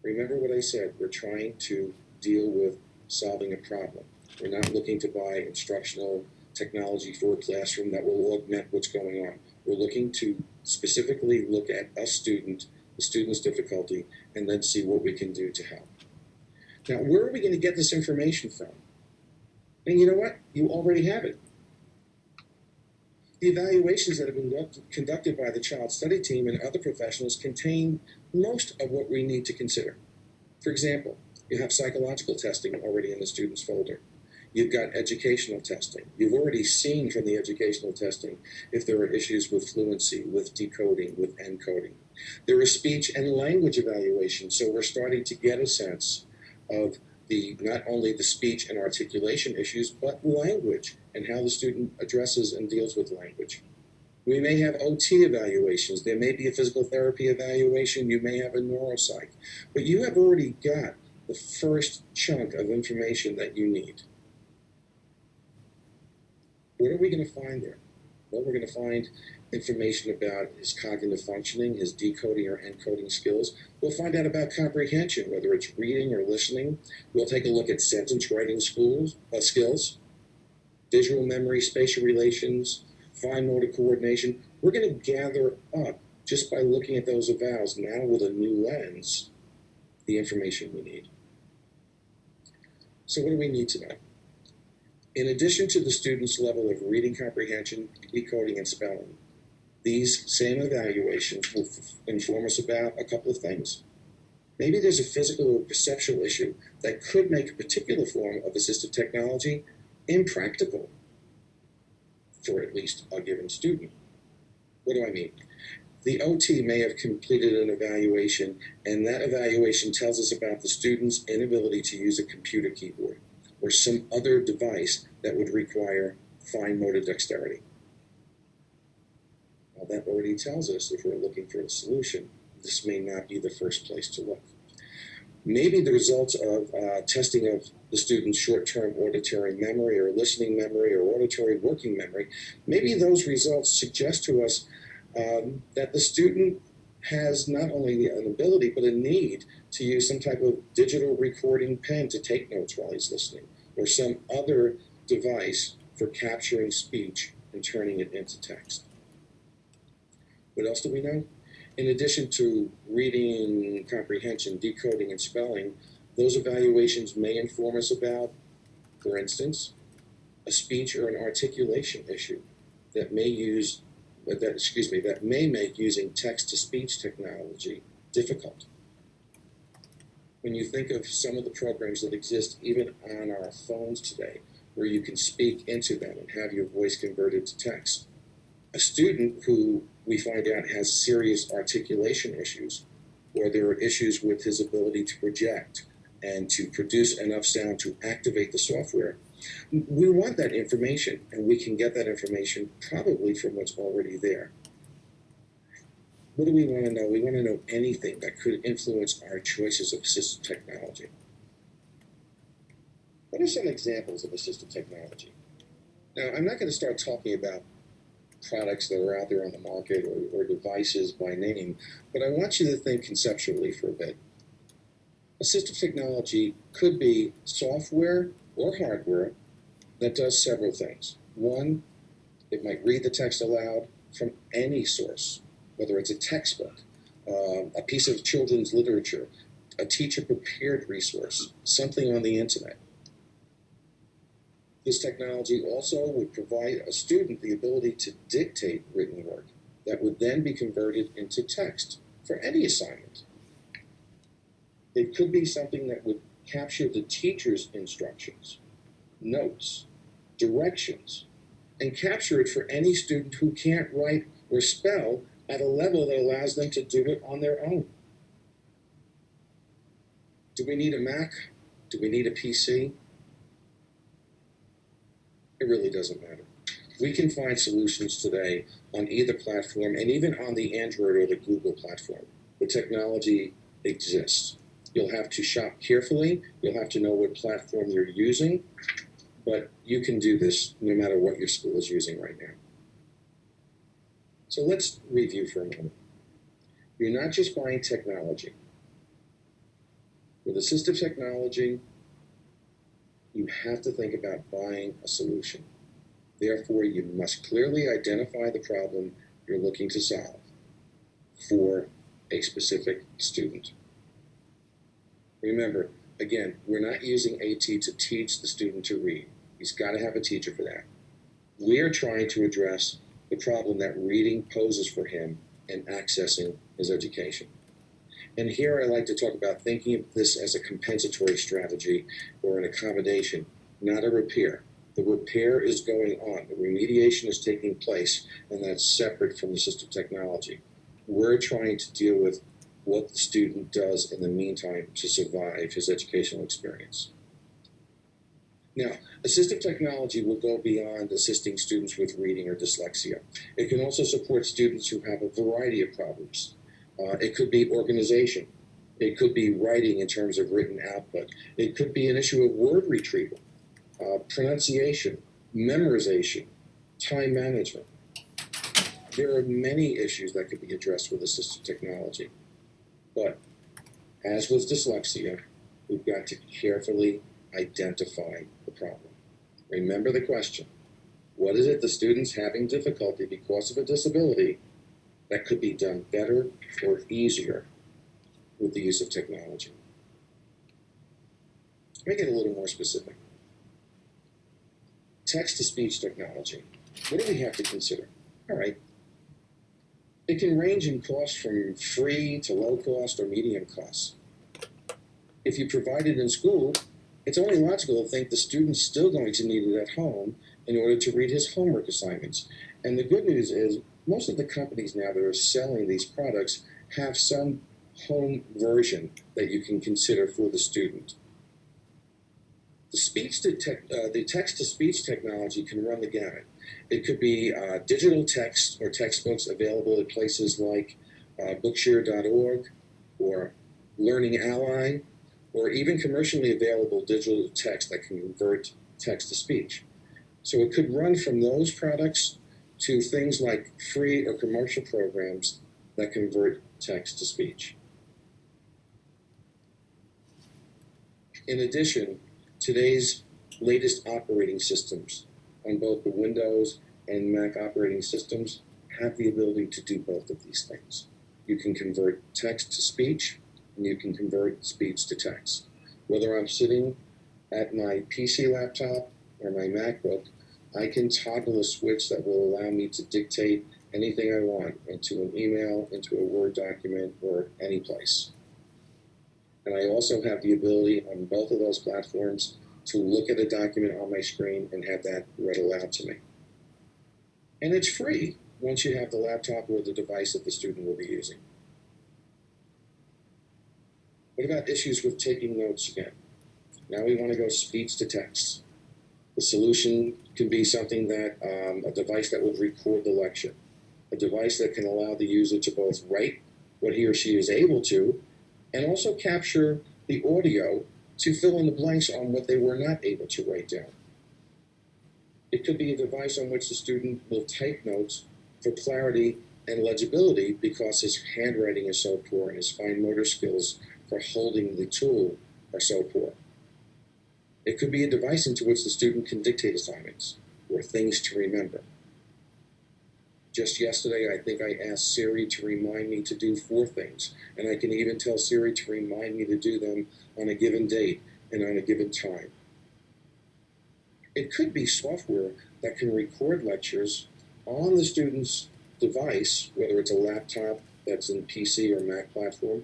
Remember what I said, we're trying to deal with solving a problem. We're not looking to buy instructional technology for a classroom that will augment what's going on. We're looking to specifically look at a student, the student's difficulty, and then see what we can do to help. Now, where are we going to get this information from? And you know what? You already have it. The evaluations that have been conducted by the child study team and other professionals contain most of what we need to consider. For example, you have psychological testing already in the student's folder. You've got educational testing. You've already seen from the educational testing if there are issues with fluency, with decoding, with encoding. There is speech and language evaluation, so we're starting to get a sense of not only the speech and articulation issues, but language and how the student addresses and deals with language. We may have OT evaluations. There may be a physical therapy evaluation. You may have a neuropsych. But you have already got the first chunk of information that you need. What are we going to find there? Well, we're going to find information about his cognitive functioning, his decoding or encoding skills. We'll find out about comprehension, whether it's reading or listening. We'll take a look at sentence writing skills, visual memory, spatial relations, fine motor coordination. We're going to gather up, just by looking at those evals now with a new lens, the information we need. So what do we need to know? In addition to the student's level of reading comprehension, decoding, and spelling, these same evaluations will inform us about a couple of things. Maybe there's a physical or perceptual issue that could make a particular form of assistive technology impractical for at least a given student. What do I mean? The OT may have completed an evaluation, and that evaluation tells us about the student's inability to use a computer keyboard or some other device that would require fine motor dexterity. Well, that already tells us, if we're looking for a solution, this may not be the first place to look. Maybe the results of testing of the student's short-term auditory memory or listening memory or auditory working memory, maybe those results suggest to us that the student has not only an ability but a need to use some type of digital recording pen to take notes while he's listening, or some other device for capturing speech and turning it into text. What else do we know? In addition to reading, comprehension, decoding, and spelling, those evaluations may inform us about, for instance, a speech or an articulation issue that may make using text-to-speech technology difficult. When you think of some of the programs that exist even on our phones today, where you can speak into them and have your voice converted to text, a student who we find out has serious articulation issues, or there are issues with his ability to project and to produce enough sound to activate the software, we want that information, and we can get that information probably from what's already there. What do we want to know? We want to know anything that could influence our choices of assistive technology. What are some examples of assistive technology? Now, I'm not going to start talking about products that are out there on the market or devices by name, but I want you to think conceptually for a bit. Assistive technology could be software or hardware that does several things. One, it might read the text aloud from any source, whether it's a textbook, a piece of children's literature, a teacher-prepared resource, something on the internet. This technology also would provide a student the ability to dictate written work that would then be converted into text for any assignment. It could be something that would capture the teacher's instructions, notes, directions, and capture it for any student who can't write or spell at a level that allows them to do it on their own. Do we need a Mac? Do we need a PC? It really doesn't matter. We can find solutions today on either platform, and even on the Android or the Google platform. The technology exists. You'll have to shop carefully. You'll have to know what platform you're using, but you can do this no matter what your school is using right now. So let's review for a moment. You're not just buying technology. With assistive technology, you have to think about buying a solution. Therefore, you must clearly identify the problem you're looking to solve for a specific student. Remember, again, we're not using AT to teach the student to read. He's got to have a teacher for that. We're trying to address the problem that reading poses for him in accessing his education. And here I like to talk about thinking of this as a compensatory strategy or an accommodation, not a repair. The repair is going on. The remediation is taking place, and that's separate from the assistive technology. We're trying to deal with what the student does in the meantime to survive his educational experience. Now, assistive technology will go beyond assisting students with reading or dyslexia. It can also support students who have a variety of problems. It could be organization. It could be writing in terms of written output. It could be an issue of word retrieval, pronunciation, memorization, time management. There are many issues that could be addressed with assistive technology. But as with dyslexia, we've got to carefully identify the problem. Remember the question: what is it the student's having difficulty because of a disability that could be done better or easier with the use of technology? Let me get a little more specific. Text-to-speech technology. What do we have to consider? All right. It can range in cost from free to low cost or medium cost. If you provide it in school, it's only logical to think the student's still going to need it at home in order to read his homework assignments. And the good news is, most of the companies now that are selling these products have some home version that you can consider for the student. The text-to-speech technology can run the gamut. It could be digital text or textbooks available at places like bookshare.org or Learning Ally, or even commercially available digital text that can convert text to speech. So it could run from those products to things like free or commercial programs that convert text to speech. In addition, today's latest operating systems on both the Windows and Mac operating systems have the ability to do both of these things. You can convert text to speech, and you can convert speech to text. Whether I'm sitting at my PC laptop or my MacBook, I can toggle a switch that will allow me to dictate anything I want into an email, into a Word document, or any place. And I also have the ability on both of those platforms to look at a document on my screen and have that read aloud to me. And it's free once you have the laptop or the device that the student will be using. What about issues with taking notes again? Now we want to go speech to text. The solution can be something that, a device that would record the lecture, a device that can allow the user to both write what he or she is able to, and also capture the audio to fill in the blanks on what they were not able to write down. It could be a device on which the student will type notes for clarity and legibility because his handwriting is so poor and his fine motor skills for holding the tool are so poor. It could be a device into which the student can dictate assignments or things to remember. Just yesterday, I think I asked Siri to remind me to do 4 things, and I can even tell Siri to remind me to do them on a given date and on a given time. It could be software that can record lectures on the student's device, whether it's a laptop that's in PC or Mac platform,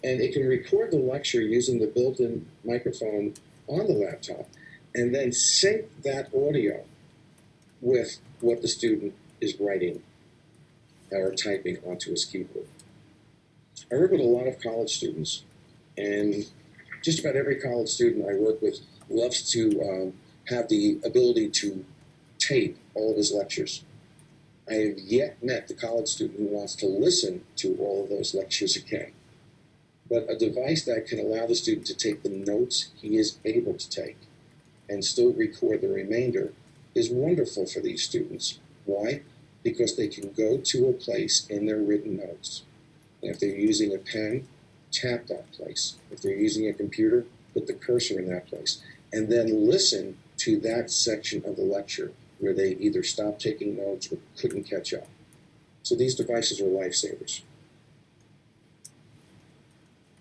and it can record the lecture using the built-in microphone on the laptop and then sync that audio with what the student is writing or typing onto his keyboard. I work with a lot of college students, and just about every college student I work with loves to have the ability to tape all of his lectures. I have yet met the college student who wants to listen to all of those lectures again. But a device that can allow the student to take the notes he is able to take and still record the remainder is wonderful for these students. Why? Because they can go to a place in their written notes. And if they're using a pen tap that place. If they're using a computer, put the cursor in that place. And then listen to that section of the lecture where they either stopped taking notes or couldn't catch up. So these devices are lifesavers.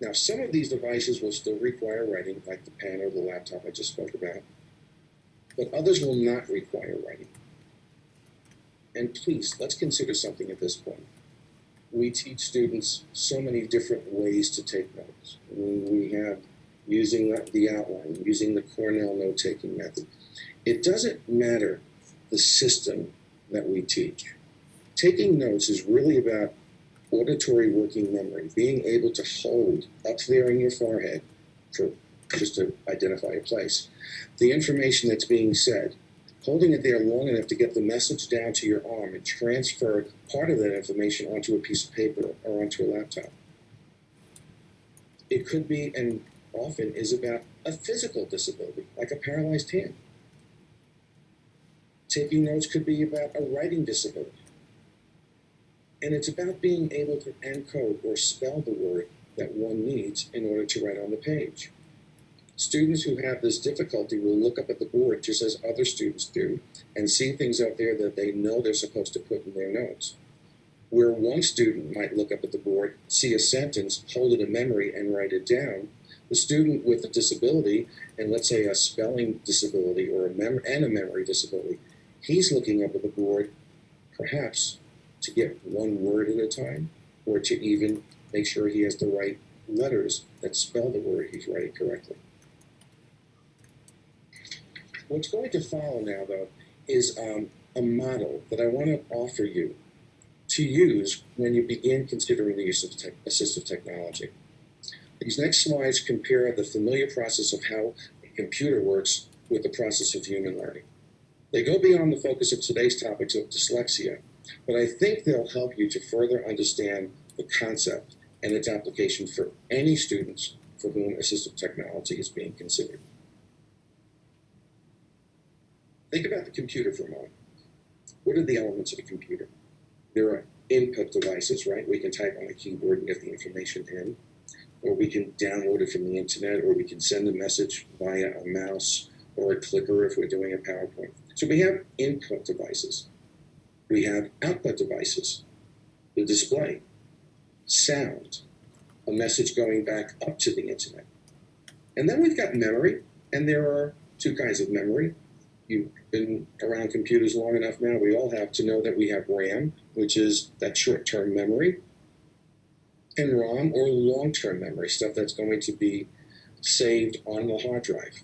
Now, some of these devices will still require writing, like the pen or the laptop I just spoke about, but others will not require writing. And please, let's consider something at this point. We teach students so many different ways to take notes. We have using the outline, using the Cornell note-taking method. It doesn't matter the system that we teach. Taking notes is really about auditory working memory, being able to hold up there in your forehead, for just to identify a place, the information that's being said, holding it there long enough to get the message down to your arm and transfer part of that information onto a piece of paper or onto a laptop. It could be, and often is, about a physical disability, like a paralyzed hand. Taking notes could be about a writing disability. And it's about being able to encode or spell the word that one needs in order to write on the page. Students who have this difficulty will look up at the board just as other students do and see things out there that they know they're supposed to put in their notes. Where one student might look up at the board, see a sentence, hold it in memory, and write it down, the student with a disability, and let's say a spelling disability or a memory disability, he's looking up at the board perhaps to get one word at a time, or to even make sure he has the right letters that spell the word he's writing correctly. What's going to follow now, though, is a model that I want to offer you to use when you begin considering the use of assistive technology. These next slides compare the familiar process of how a computer works with the process of human learning. They go beyond the focus of today's topics of dyslexia, but I think they'll help you to further understand the concept and its application for any students for whom assistive technology is being considered. Think about the computer for a moment. What are the elements of a computer? There are input devices, right? We can type on a keyboard and get the information in, or we can download it from the internet, or we can send a message via a mouse or a clicker if we're doing a PowerPoint. So we have input devices. We have output devices, the display, sound, a message going back up to the internet. And then we've got memory, and there are two kinds of memory. You've been around computers long enough now, we all have to know that we have RAM, which is that short-term memory, and ROM, or long-term memory, stuff that's going to be saved on the hard drive.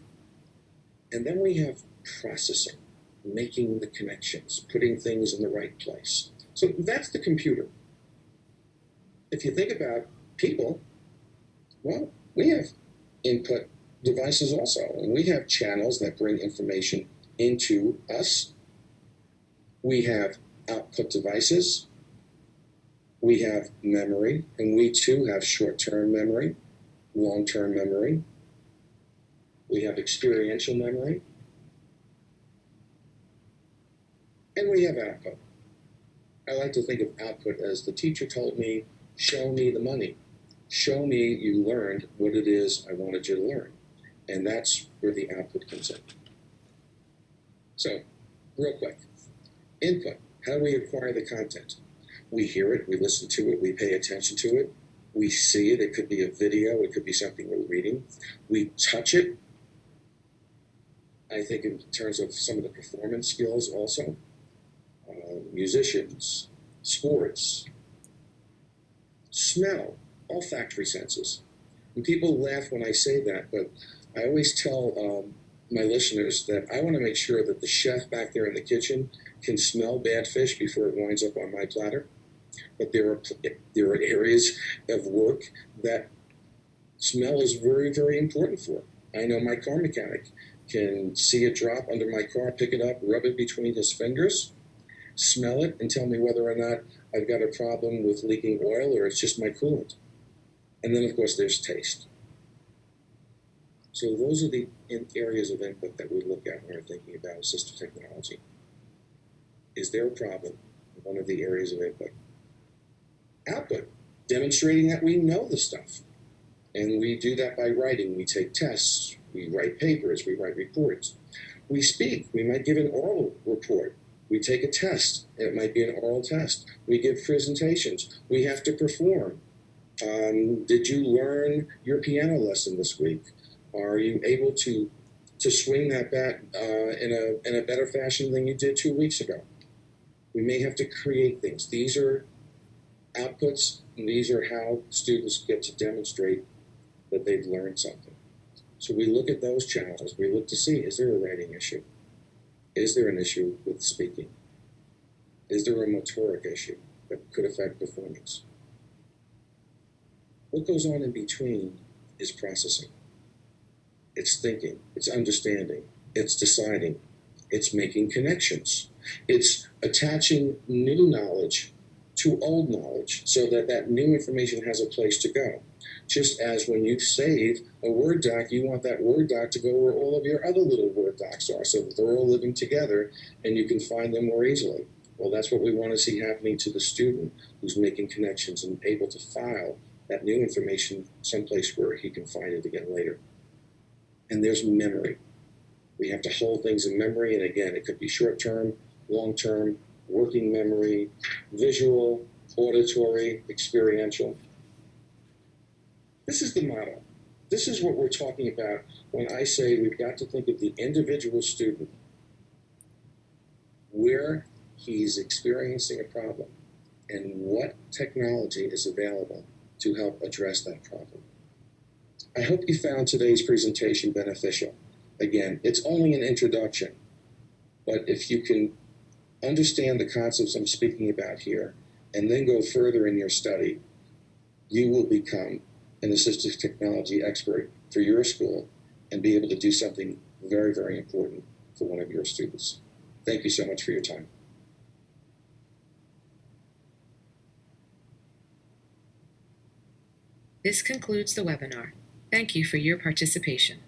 And then we have processing, making the connections, putting things in the right place. So that's the computer. If you think about people, well, we have input devices also, and we have channels that bring information into us. We have output devices. We have memory, and we too have short-term memory, long-term memory. We have experiential memory. And we have output. I like to think of output as the teacher told me, show me the money. Show me you learned what it is I wanted you to learn. And that's where the output comes in. So, real quick. Input. How do we acquire the content? We hear it, we listen to it, we pay attention to it. We see it. It could be a video. It could be something we're reading. We touch it. I think in terms of some of the performance skills also. Musicians, sports, smell, olfactory senses. And people laugh when I say that, but I always tell my listeners that I want to make sure that the chef back there in the kitchen can smell bad fish before it winds up on my platter. But there are areas of work that smell is very, very important for. I know my car mechanic can see a drop under my car, pick it up, rub it between his fingers, smell it, and tell me whether or not I've got a problem with leaking oil or it's just my coolant. And then, of course, there's taste. So those are the areas of input that we look at when we're thinking about assistive technology. Is there a problem in one of the areas of input? Output, demonstrating that we know the stuff. And we do that by writing. We take tests, we write papers, we write reports. We speak. We might give an oral report. We take a test. It might be an oral test. We give presentations. We have to perform. Did you learn your piano lesson this week? Are you able to swing that bat in a better fashion than you did 2 weeks ago? We may have to create things. These are outputs, and these are how students get to demonstrate that they've learned something. So we look at those challenges. We look to see, is there a writing issue? Is there an issue with speaking? Is there a motoric issue that could affect performance? What goes on in between is processing. It's thinking, it's understanding, it's deciding, it's making connections, it's attaching new knowledge to old knowledge so that that new information has a place to go. Just as when you save a Word doc, you want that Word doc to go where all of your other little Word docs are so that they're all living together and you can find them more easily. Well, that's what we want to see happening to the student who's making connections and able to file that new information someplace where he can find it again later. And there's memory. We have to hold things in memory, and again, it could be short-term, long-term, working memory, visual, auditory, experiential. This is the model. This is what we're talking about when I say we've got to think of the individual student, where he's experiencing a problem, and what technology is available to help address that problem. I hope you found today's presentation beneficial. Again, it's only an introduction, but if you can understand the concepts I'm speaking about here and then go further in your study, you will become an assistive technology expert for your school and be able to do something very, very important for one of your students. Thank you so much for your time. This concludes the webinar. Thank you for your participation.